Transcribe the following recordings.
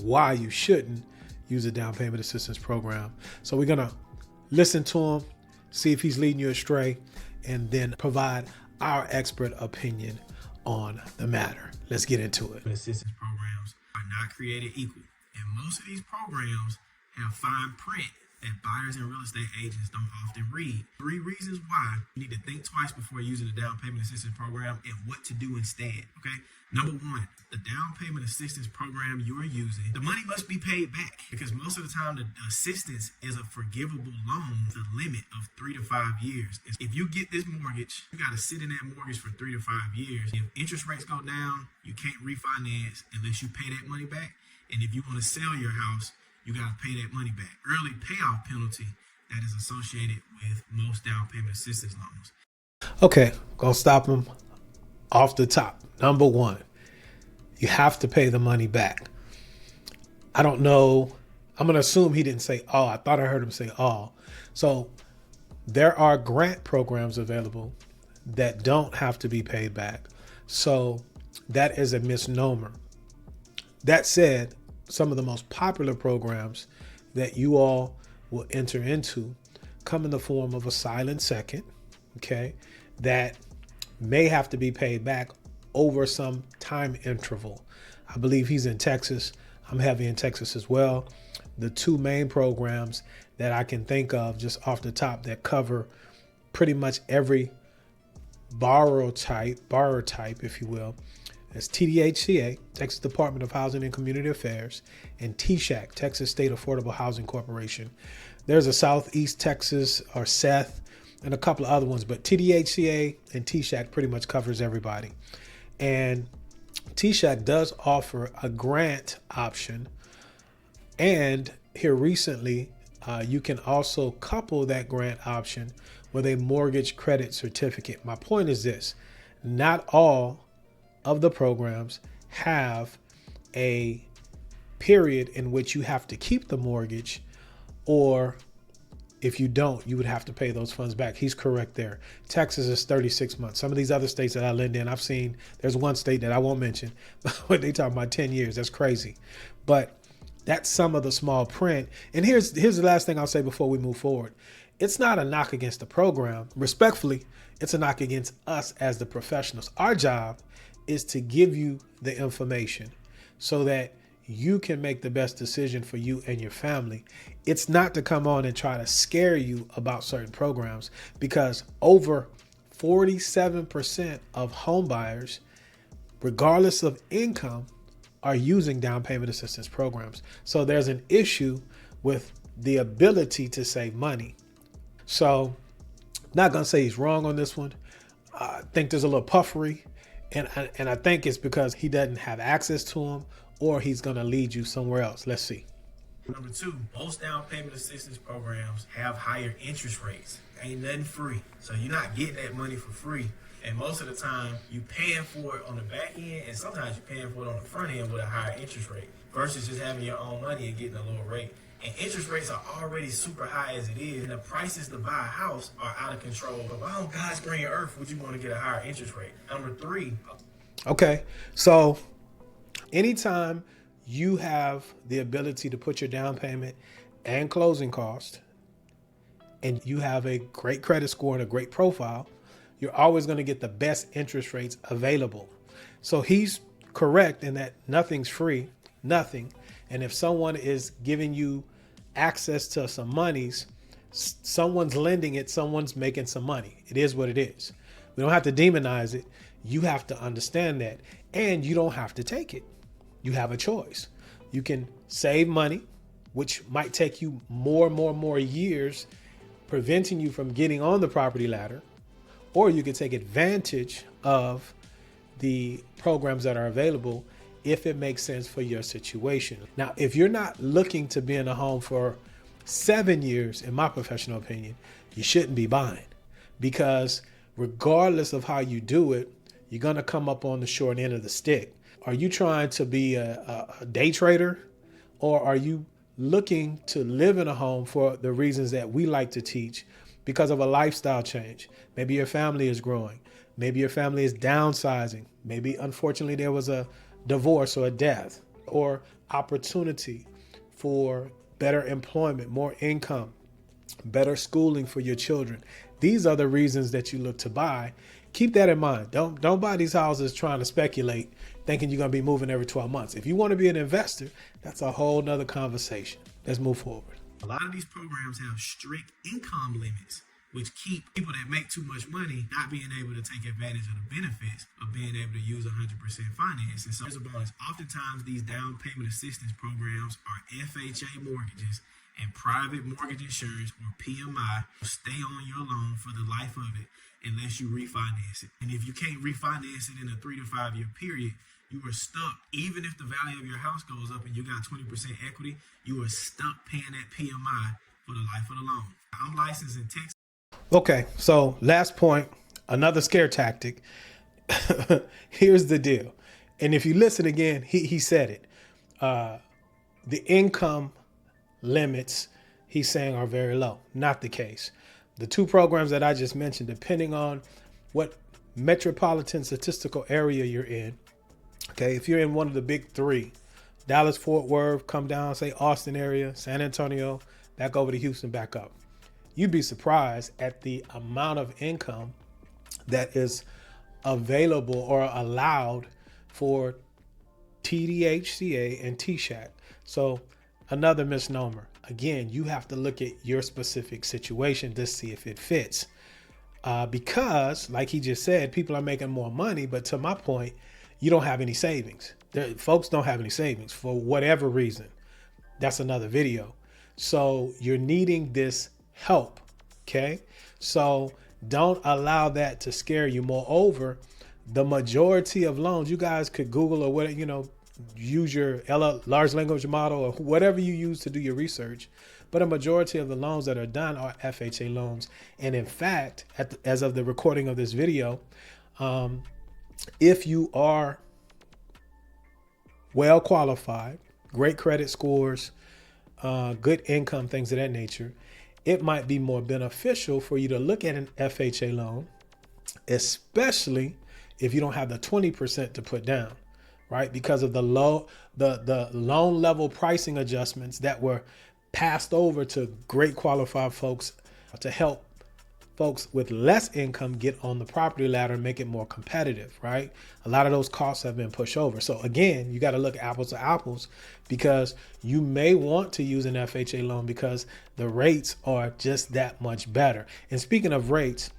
why you shouldn't use a down payment assistance program. So we're going to listen to him, see if he's leading you astray, and then provide our expert opinion on the matter. Let's get into it. Assistance programs are not created equal, and most of these programs have fine print that buyers and real estate agents don't often read. 3 reasons why you need to think twice before using a down payment assistance program and what to do instead, okay? Number 1, the down payment assistance program you are using, the money must be paid back, because most of the time the assistance is a forgivable loan with a limit of 3 to 5 years. If you get this mortgage, you got to sit in that mortgage for 3 to 5 years. If interest rates go down, you can't refinance unless you pay that money back. And if you want to sell your house, you got to pay that money back. Early payoff penalty that is associated with most down payment assistance loans. Okay, gonna stop him off the top. Number 1, you have to pay the money back. I don't know. I'm gonna assume he didn't say all. I thought I heard him say all. So there are grant programs available that don't have to be paid back. So that is a misnomer. That said, some of the most popular programs that you all will enter into come in the form of a silent second, okay, that may have to be paid back over some time interval. I believe he's in Texas. I'm heavy in Texas as well. The 2 main programs that I can think of just off the top that cover pretty much every borrower type, if you will, is TDHCA, Texas Department of Housing and Community Affairs, and TSHAC, Texas State Affordable Housing Corporation. There's a Southeast Texas or SETH and a couple of other ones, but TDHCA and TSHAC pretty much covers everybody. And TSHAC does offer a grant option. And here recently, you can also couple that grant option with a mortgage credit certificate. My point is this: not all of the programs have a period in which you have to keep the mortgage, or if you don't, you would have to pay those funds back. He's correct there. Texas is 36 months. Some of these other states that I lend in, I've seen, there's one state that I won't mention, but they talk about 10 years. That's crazy. But that's some of the small print. And here's the last thing I'll say before we move forward. It's not a knock against the program. Respectfully, it's a knock against us as the professionals. Our job is to give you the information so that you can make the best decision for you and your family. It's not to come on and try to scare you about certain programs, because over 47% of home buyers, regardless of income, are using down payment assistance programs. So there's an issue with the ability to save money. So I'm not going to say he's wrong on this one. I think there's a little puffery. And I think it's because he doesn't have access to them, or he's going to lead you somewhere else. Let's see. Number 2, most down payment assistance programs have higher interest rates. Ain't nothing free. So you're not getting that money for free. And most of the time, you paying for it on the back end, and sometimes you're paying for it on the front end with a higher interest rate versus just having your own money and getting a lower rate. And interest rates are already super high as it is, and the prices to buy a house are out of control. But why on God's green earth would you want to get a higher interest rate? Number 3. Okay, so anytime you have the ability to put your down payment and closing cost, and you have a great credit score and a great profile, you're always going to get the best interest rates available. So he's correct in that nothing's free, nothing. And if someone is giving you access to some monies, someone's lending it, someone's making some money. It is what it is. We don't have to demonize it. You have to understand that. And you don't have to take it. You have a choice. You can save money, which might take you more years, preventing you from getting on the property ladder. Or you can take advantage of the programs that are available if it makes sense for your situation. Now, if you're not looking to be in a home for 7 years, in my professional opinion, you shouldn't be buying, because regardless of how you do it, you're going to come up on the short end of the stick. Are you trying to be a day trader, or are you looking to live in a home for the reasons that we like to teach, because of a lifestyle change? Maybe your family is growing. Maybe your family is downsizing. Maybe, unfortunately, there was a divorce or a death. or opportunity for better employment, more income, better schooling for your children. These are the reasons that you look to buy. Keep that in mind. Don't buy these houses trying to speculate, thinking you're going to be moving every 12 months. If you want to be an investor, that's a whole nother conversation. Let's move forward. A lot of these programs have strict income limits, which keep people that make too much money not being able to take advantage of the benefits of being able to use 100% finance. And so there's a bonus. Oftentimes, these down payment assistance programs are FHA mortgages, and private mortgage insurance, or PMI, will stay on your loan for the life of it unless you refinance it. And if you can't refinance it in a 3 to 5 year period, you are stuck. Even if the value of your house goes up and you got 20% equity, you are stuck paying that PMI for the life of the loan. I'm licensed in Texas. Okay, so last point, another scare tactic. Here's the deal. And if you listen again, he said it. The income limits, he's saying, are very low. Not the case. The two programs that I just mentioned, depending on what metropolitan statistical area you're in, okay, if you're in one of the big three, Dallas, Fort Worth, come down, say Austin area, San Antonio, back over to Houston, back up. You'd be surprised at the amount of income that is available or allowed for TDHCA and TSHAC. So another misnomer. Again, you have to look at your specific situation to see if it fits. Because, like he just said, people are making more money, but to my point, you don't have any savings. Folks don't have any savings for whatever reason. That's another video. So you're needing this help, okay? So don't allow that to scare you. Moreover, the majority of loans, you guys could Google or whatever, use your large language model or whatever you use to do your research. But a majority of the loans that are done are FHA loans. And in fact, as of the recording of this video, if you are well qualified, great credit scores, good income, things of that nature, it might be more beneficial for you to look at an FHA loan, especially if you don't have the 20% to put down, right? Because of the loan level pricing adjustments that were passed over to great qualified folks to help folks with less income get on the property ladder and make it more competitive, right? A lot of those costs have been pushed over. So again, you got to look apples to apples, because you may want to use an FHA loan because the rates are just that much better. And speaking of rates,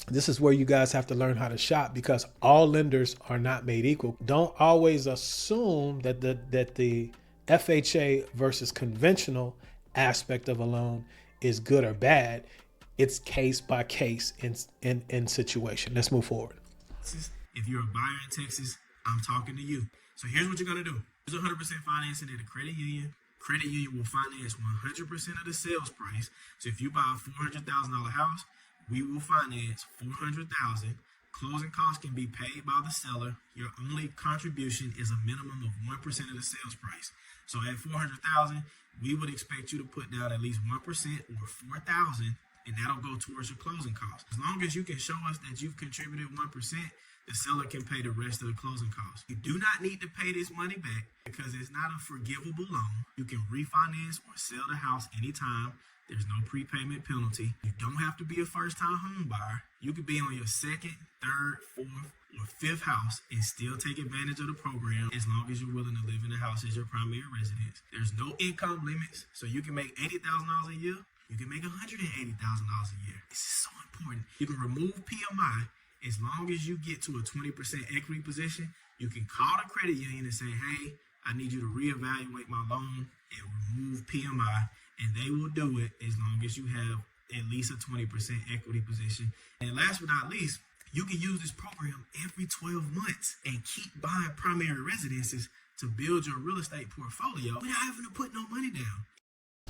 this is where you guys have to learn how to shop, because all lenders are not made equal. Don't always assume that the FHA versus conventional aspect of a loan is good or bad. It's case by case in situation. Let's move forward. If you're a buyer in Texas, I'm talking to you. So here's what you're going to do. There's 100% financing at a credit union. Credit union will finance 100% of the sales price. So if you buy a $400,000 house, we will finance $400,000. Closing costs can be paid by the seller. Your only contribution is a minimum of 1% of the sales price. So at $400,000, we would expect you to put down at least 1% or $4,000, and that'll go towards your closing costs. As long as you can show us that you've contributed 1%, the seller can pay the rest of the closing costs. You do not need to pay this money back because it's not a forgivable loan. You can refinance or sell the house anytime. There's no prepayment penalty. You don't have to be a first-time home buyer. You could be on your second, third, fourth, or fifth house and still take advantage of the program as long as you're willing to live in the house as your primary residence. There's no income limits, so you can make $80,000 a year. You can make $180,000 a year. This is so important. You can remove PMI as long as you get to a 20% equity position. You can call the credit union and say, hey, I need you to reevaluate my loan and remove PMI. And they will do it as long as you have at least a 20% equity position. And last but not least, you can use this program every 12 months and keep buying primary residences to build your real estate portfolio without having to put no money down.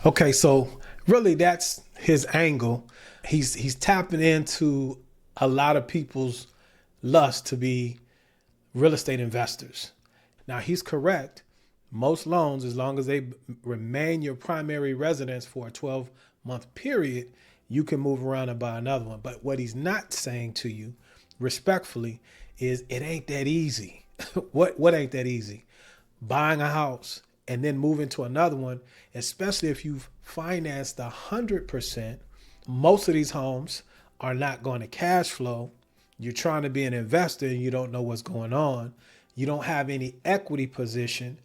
Okay, so really that's his angle. He's tapping into a lot of people's lust to be real estate investors. Now, he's correct. Most loans, as long as they remain your primary residence for a 12-month period, you can move around and buy another one. But what he's not saying to you, respectfully, is it ain't that easy. What ain't that easy? buying a house and then moving to another one, especially if you've financed 100%, most of these homes are not going to cash flow. You're trying to be an investor and you don't know what's going on. You don't have any equity position.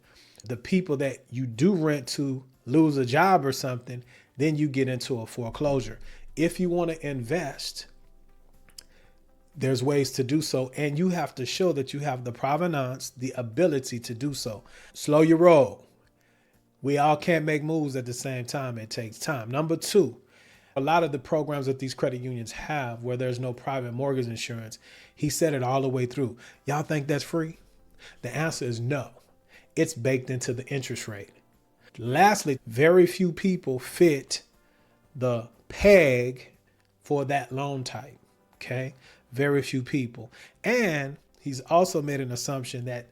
The people that you do rent to lose a job or something, then you get into a foreclosure. If you want to invest, there's ways to do so, and you have to show that you have the provenance, the ability to do so. Slow your roll. We all can't make moves at the same time. It takes time. Number two, a lot of the programs that these credit unions have where there's no private mortgage insurance, he said it all the way through. Y'all think that's free? The answer is no. It's baked into the interest rate. Lastly, very few people fit the peg for that loan type. Okay? Very few people. And he's also made an assumption that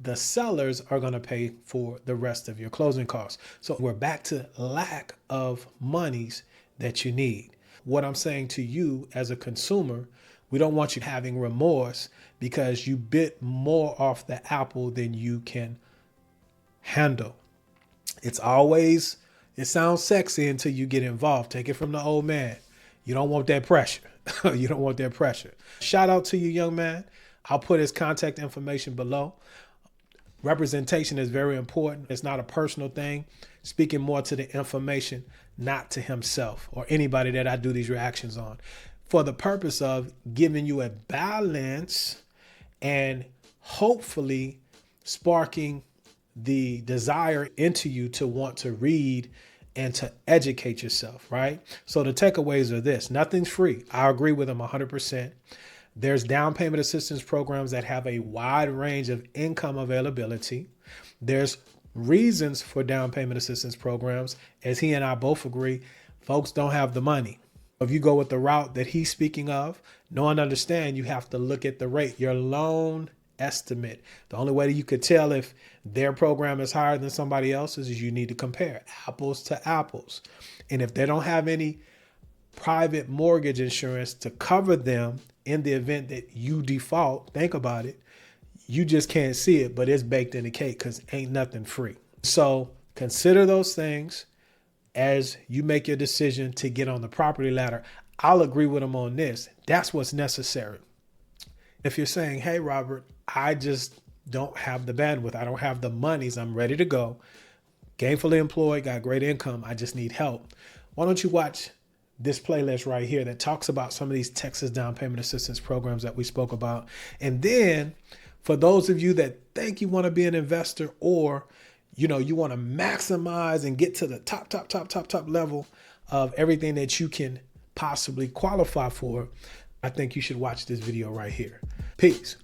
the sellers are going to pay for the rest of your closing costs. So we're back to lack of monies that you need. What I'm saying to you as a consumer, we don't want you having remorse because you bit more off the apple than you can handle. It sounds sexy until you get involved. Take it from the old man. You don't want that pressure. You don't want that pressure. Shout out to you, young man. I'll put his contact information below. Representation is very important. It's not a personal thing. Speaking more to the information, not to himself or anybody that I do these reactions on, for the purpose of giving you a balance and hopefully sparking the desire into you to want to read and to educate yourself, right? So the takeaways are this: nothing's free. I agree with him 100%. There's down payment assistance programs that have a wide range of income availability. There's reasons for down payment assistance programs. As he and I both agree, folks don't have the money. If you go with the route that he's speaking of, know and understand you have to look at the rate, your loan estimate. The only way that you could tell if their program is higher than somebody else's is you need to compare apples to apples. And if they don't have any private mortgage insurance to cover them in the event that you default, think about it. You just can't see it, but it's baked in the cake because ain't nothing free. So consider those things as you make your decision to get on the property ladder. I'll agree with him on this. That's what's necessary. If you're saying, hey, Robert, I just don't have the bandwidth. I don't have the monies. I'm ready to go. Gainfully employed, got great income. I just need help. Why don't you watch this playlist right here that talks about some of these Texas down payment assistance programs that we spoke about. And then for those of you that think you want to be an investor, or, you want to maximize and get to the top level of everything that you can possibly qualify for, I think you should watch this video right here. Peace.